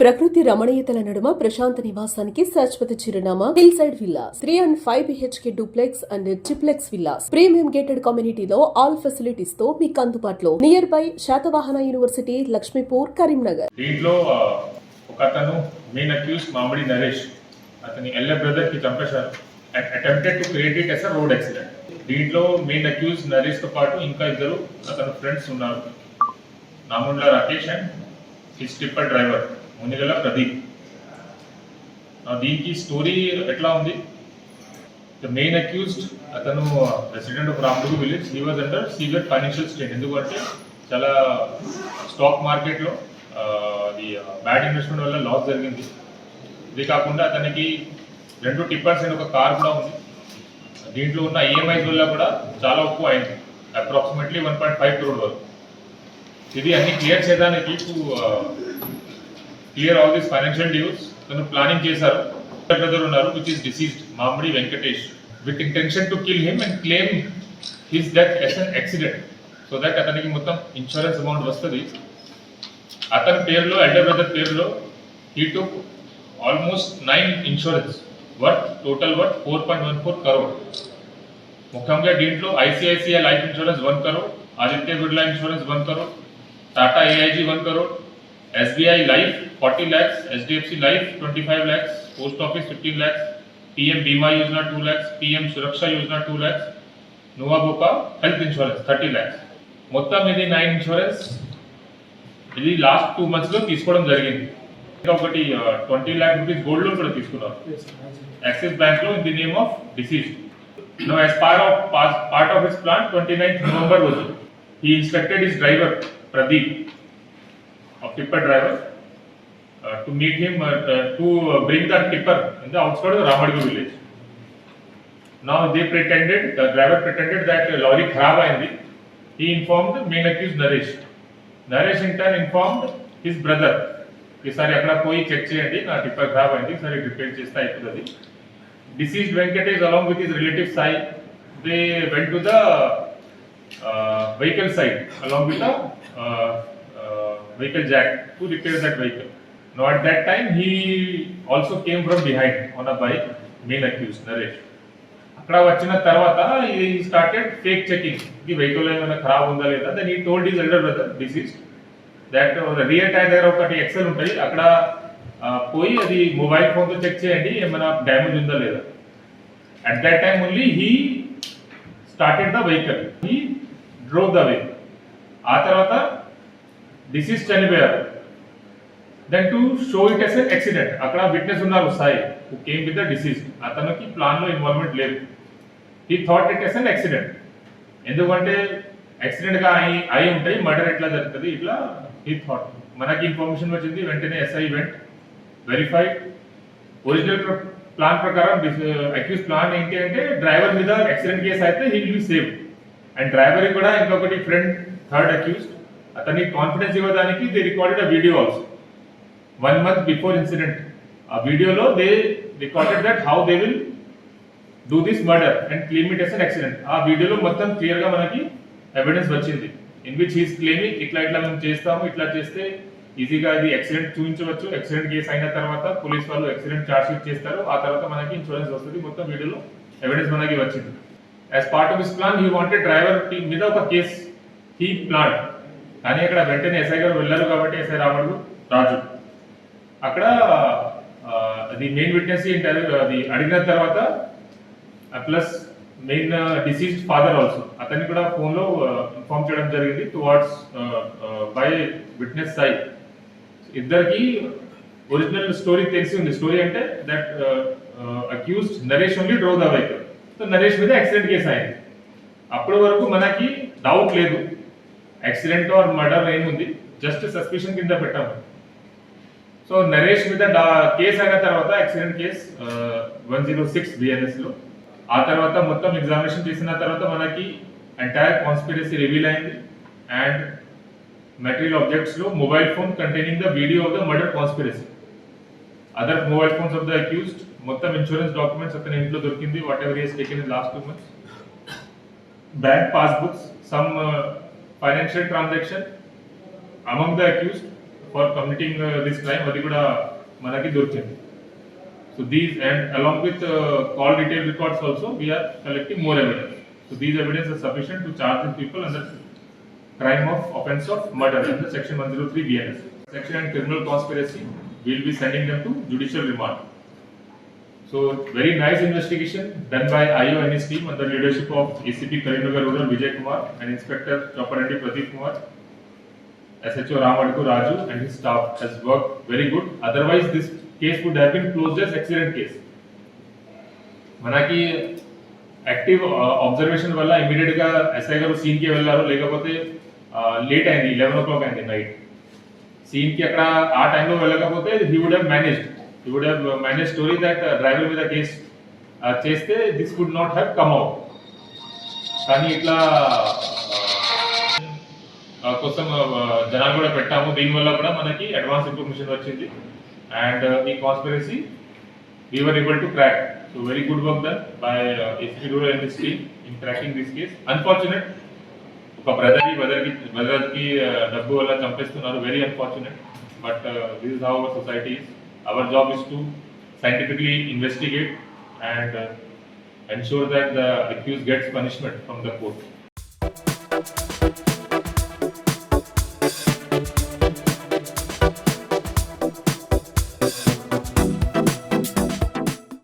ప్రకృతి రమణీయతల నడుమ ప్రశాంత నివాసానికి శాశ్వత చిరునామా hill side villas 3 and 5 BHK duplex and triplex villas premium gated కమ్యూనిటీలో ఆల్ ఫెసిలిటీస్ తో మీకు అందుబాటులో near by Satavahana university Lakshmipur Karimnagar. దీంట్లో ఒక అతను మెయిన్ అక్యూజ్ మామిడి నరేష్ అతని ఎల్డర్ బ్రదర్ కి చంపేశారు and attempted to create it as a road accident. దీంట్లో మెయిన్ అక్యూజ్ నరేష్ తో పాటు ఇంకా ఇద్దరు అతని ఫ్రెండ్స్ ఉన్నారు, Namundla Rakesh and his tipper driver Munigala Pradeep. దీనికి స్టోరీ ఎట్లా ఉంది? ద మెయిన్ అక్యూజ్డ్ అతను resident of Ramdugu village. He was under severe financial strain. ఎందుకంటే చాలా స్టాక్ మార్కెట్లో అది బ్యాడ్ ఇన్వెస్ట్మెంట్ వల్ల లాస్ జరిగింది. ఇది కాకుండా అతనికి 2 టిప్పర్స్ అండ్ ఒక కార్ కూడా ఉంది. దీంట్లో ఉన్న ఈఎంఐస్ వల్ల కూడా చాలా ఎక్కువ అయింది, అప్రాక్సిమేట్లీ 1.5 crore వరకు. ఇది అన్ని క్లియర్ చేయడానికి clear all this financial dues తను ప్లానింగ్ చేశారు. బ్రదర్ ఉన్నారు which is deceased Mamidi Venkatesh with intention to kill him and claim his death as an accident so that అతనికి మొత్తం ఇన్సూరెన్స్ అమౌంట్ వస్తుంది. అతని పేరులో ఎల్డర్ బ్రదర్ పేరులో he took almost 9 insurance worth total worth 4.14 crore. ముఖ్యంగా దీంట్లో ICICI life insurance 1 crore, Aditya Birla insurance 1 crore, Tata AIG 1 crore, SBI Life 40 lakhs, HDFC Life 25 lakhs, Post Office 15 lakhs, PM Bima Yojana 2 lakhs, PM Suraksha Yojana 2 lakhs, Nuva Boka Health Insurance 30 lakhs. మొత్తం ఇది 9 insurance. ఇది last 2 months లో తీసుకోవడం జరిగింది. ఇంకా ఒకటి 20 lakh rupees gold loan కూడా తీసుకున్నారు యాక్సిస్ బ్యాంక్ లో in the name of deceased. No as part of his plan 29th November రోజు he instructed his driver Pradeep of tipper driver to meet him to bring that tipper in the outskirts of Ramadgu village. Now the driver pretended that lorry kharab ayindi. He informed main accused Naresh. Naresh in turn informed his brother ki sari akkada poi check cheyandi na tipper kharab ayindi sari repair chesta ayutadi. Deceased Venkatesh along with his relative Sai, they went to the vehicle side along with the vehicle jack to repair that vehicle. Now at that time he also came from behind on a bike, main accused Naresh. Akkada vachina tarvata he started fake checking the vehicle emana kharab unda leda. Then he told his elder brother deceased that the rear tire దగ్గర ఒకటి XL ఉంటుంది, అక్కడ పోయి అది mobile phone తో check చేయండి ఏమైనా damage ఉందా లేదా. At that time only he started the vehicle, he drove the vehicle. ఆ తర్వాత డిసీజ్ చనిపోయారు. Then to show it as an accident, అక్కడ విట్నెస్ ఉన్నారు Sai who came with the deceased. అతనికి ప్లాన్ లో ఇన్వాల్వ్మెంట్ లేదు. He thought it as an accident. ఎందుకంటే accident గా అయి ఉంటాయి, మర్డర్ ఎట్లా జరుగుతుంది ఇట్లా హీ థాట్. మనకి ఇన్ఫర్మేషన్ వచ్చింది, వెంటనే SI went verified. Original plan ప్రకారం అక్యూజ్ ప్లాన్ ఏంటి అంటే డ్రైవర్ మీద యాక్సిడెంట్ కేసు అయితే he will be saved and driver కూడా ఇంకొకటి ఫ్రెండ్ థర్డ్ అక్యూజ్డ్ అతనికి కాన్ఫిడెన్స్ ఇవ్వడానికి they recorded a video also 1 month before incident. ఆ వీడియోలో they recorded that how they will do this murder and claim it as an accident. ఆ వీడియోలో మొత్తం clear గా మనకి ఎవిడెన్స్ వచ్చింది ఇన్ విచ్ హీస్ క్లెయిమింగ్ ఇట్లా మేము చేస్తాము, ఇట్లా చేస్తే ఈజీగా ఇది యాక్సిడెంట్ చూపించవచ్చు. యాక్సిడెంట్ కేసు అయిన తర్వాత పోలీస్ వాళ్ళు యాక్సిడెంట్ చార్జ్ షీట్ చేస్తారు, ఆ తర్వాత మనకి ఇన్సూరెన్స్ వస్తుంది. మొత్తం వీడియోలో ఎవిడెన్స్ మనకి వచ్చింది. As part of his plan he wanted driver మీద ఒక కేసు హీ ప్లాన్. కానీ అక్కడ వెంటనే ఎస్ఐ గారు వెళ్ళారు కాబట్టి ఎస్ఐ రాజు అక్కడ అది మెయిన్ విట్నెస్ అది అడిగిన తర్వాత plus main deceased father also అతన్ని కూడా ఫోన్ లో ఇన్ఫార్మ్ చేయడం జరిగింది టువార్డ్స్ బై విట్నెస్ సై. ఇద్దరికి ఒరిజినల్ స్టోరీ తెలిసి ఉంది. స్టోరీ అంటే that accused Naresh only drove the vehicle. So Naresh మీద యాక్సిడెంట్ కేసు అయింది. అప్పటి వరకు మనకి డౌట్ లేదు యాక్సిడెంట్ ఆర్ మర్డర్ ఏముంది, జస్ట్ సస్పిషన్ కింద పెట్టాము. సో నరేష్ మీద కేసు అయిన తర్వాత యాక్సిడెంట్ కేసు 106 BNS లో. ఆ తర్వాత మొత్తం ఎగ్జామినేషన్ చేసిన తర్వాత మనకి ఎంటైర్ కాన్స్పిరసీ రివీల్ అయింది అండ్ మెటీరియల్ ఆబ్జెక్ట్స్ లో mobile phone containing the video of the murder conspiracy, other mobile phones of the accused, మొత్తం ఇన్సూరెన్స్ డాక్యుమెంట్స్ అతని ఇంట్లో దొరికింది what ever he has taken in last 2 months, bank passbooks, some financial transaction among the accused for committing this crime అది కూడా మనకి దొరికింది. So these and along with call detail records also we are collecting more evidence. So these evidence are sufficient to charge the people under crime of offence of murder under section 103 BNS. Section and criminal conspiracy, we will be sending them to judicial remand. So very nice investigation done by IO and his team under leadership of ACP Karimnagar Rural Vijay Kumar and Inspector Choparandi Pradeep Kumar. SHO Ramadku Raju and his staff has worked very good. Otherwise this case would have been closed as accident case. మనకి active observation వల్ల immediate గా SI గారు scene కి వెళ్ళారు, లేకపోతే late అయింది 11 o'clock అయింది night. Scene కి అక్కడ ఆ టైంలో వెళ్ళకపోతే he would have manage story that driver మీద కేస్ చేస్తే this would not have come out. కానీ ఇట్లా కోసం జనాలు కూడా పెట్టాము, దీనివల్ల కూడా మనకి అడ్వాన్స్ ఇన్ఫర్మేషన్ వచ్చింది. And the conspiracy we were able to crack. So very good work done by SP Rural and his team in cracking this case. Unfortunate, ఒక బ్రదర్ కి డబ్బు వల్ల చంపేస్తున్నారు, very unfortunate. But this is how our society is. Our job is to scientifically investigate and ensure that the accused gets punishment from the court.